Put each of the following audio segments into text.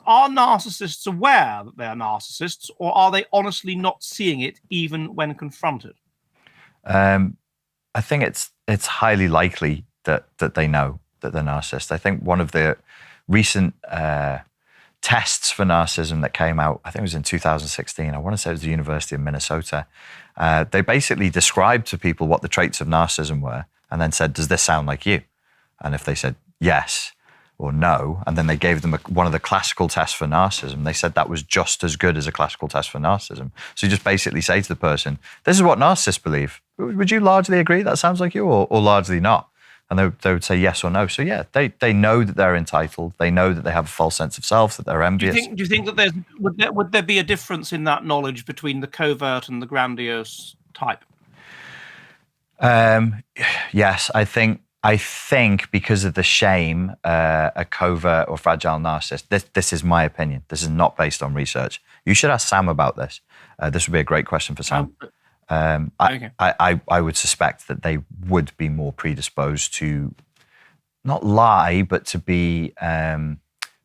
Are narcissists aware that they're narcissists, or are they honestly not seeing it even when confronted? I think it's highly likely that they know that they're narcissists. I think one of the recent tests for narcissism that came out, I think it was in 2016. I want to say it was the University of Minnesota. They basically described to people what the traits of narcissism were, and then said, "Does this sound like you?" And if they said yes or no, and then they gave them one of the classical tests for narcissism, they said that was just as good as a classical test for narcissism. So you just basically say to the person, "This is what narcissists believe. Would you largely agree that sounds like you, or largely not?" And they would say yes or no. So yeah, they know that they're entitled. They know that they have a false sense of self, that they're envious. Do you think that would there be a difference in that knowledge between the covert and the grandiose type? Yes, I think because of the shame, a covert or fragile narcissist. This is my opinion. This is not based on research. You should ask Sam about this. This would be a great question for Sam. Okay. I would suspect that they would be more predisposed to not lie, but to be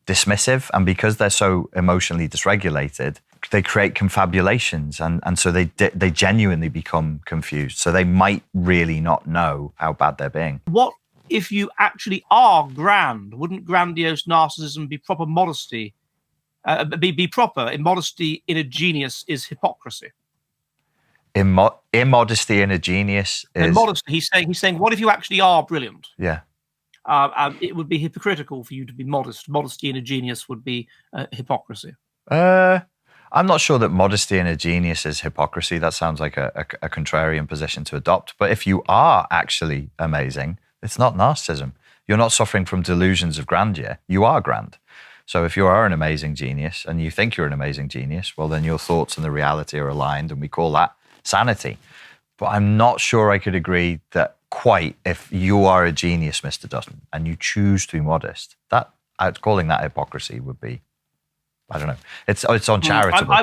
dismissive. And because they're so emotionally dysregulated, they create confabulations, and so they genuinely become confused. So they might really not know how bad they're being. What if you actually are grand? Wouldn't grandiose narcissism be proper modesty? Be proper. Immodesty in a genius is hypocrisy. Immodesty in a genius is... Immodesty, he's saying, what if you actually are brilliant? Yeah. It would be hypocritical for you to be modest. Modesty in a genius would be hypocrisy. I'm not sure that modesty in a genius is hypocrisy. That sounds like a contrarian position to adopt. But if you are actually amazing, it's not narcissism. You're not suffering from delusions of grandeur. You are grand. So if you are an amazing genius and you think you're an amazing genius, well, then your thoughts and the reality are aligned, and we call that sanity. But I'm not sure I could agree that quite if you are a genius, Mr. Dutton, and you choose to be modest, calling that hypocrisy would be, I don't know. It's uncharitable.